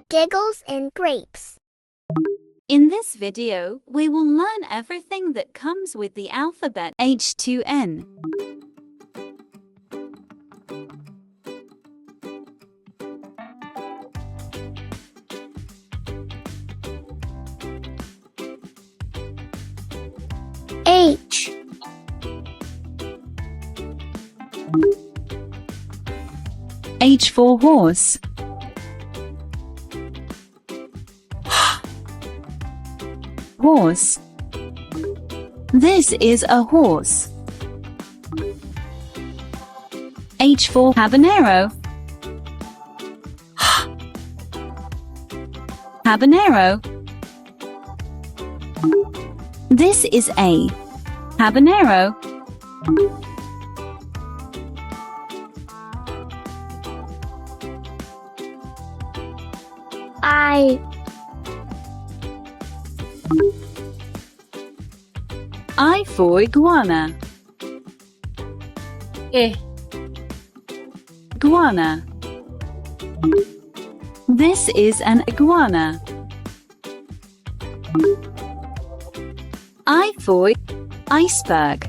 Giggles and grapes. In this video, we will learn everything that comes with the alphabet H to N. H. H for horse. Horse. This is a horse. H for habanero. Habanero. This is a habanero. I for iguana. Iguana. This is an iguana. I for iceberg.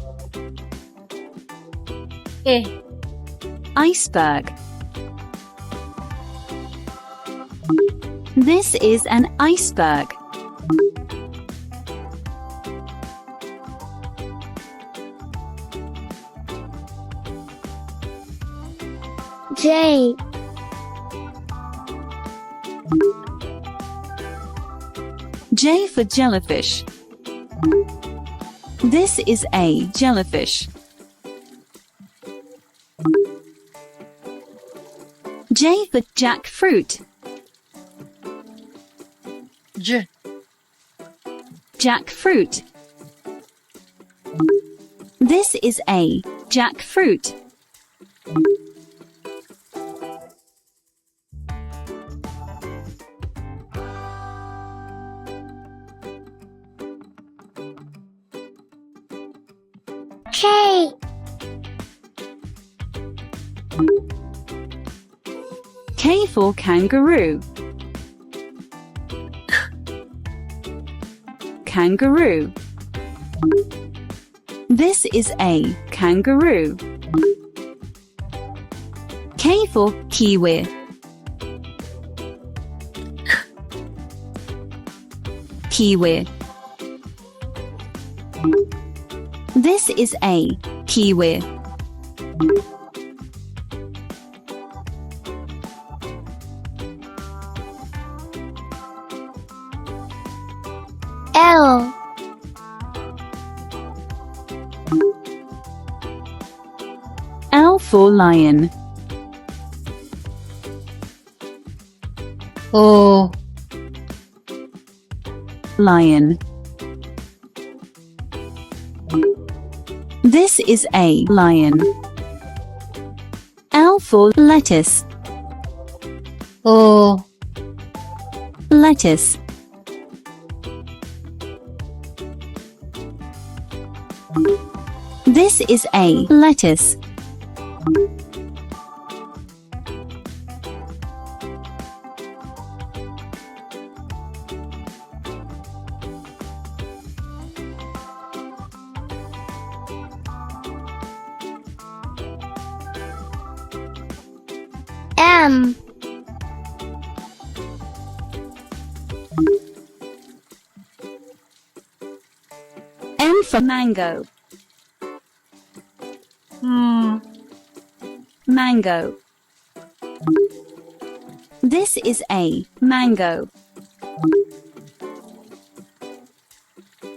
Iceberg. This is an iceberg. J. J for jellyfish. This is a jellyfish. J for jackfruit. Jackfruit. This is a jackfruit. K. K for kangaroo. Kangaroo. This is a kangaroo. K for kiwi. Kiwi. This is a kiwi. L. L for lion. Lion. This is a lion. L for lettuce. Lettuce. This is a lettuce. M. M for mango. Mango. This is a mango.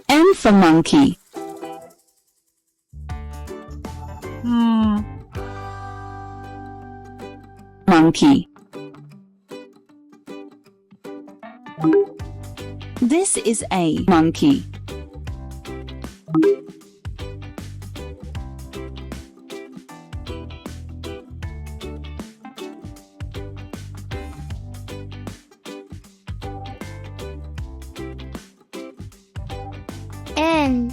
M for monkey. Monkey. This is a monkey. N.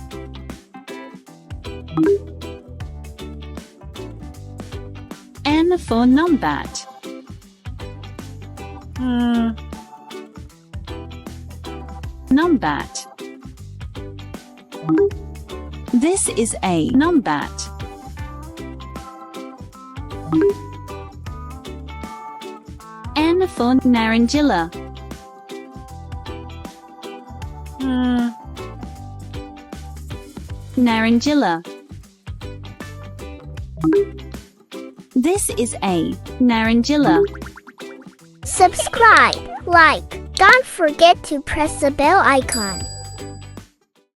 N for numbat. Numbat. This is a numbat. N for narangilla. Narangilla. This is a narangilla. Subscribe, like, don't forget to press the bell icon.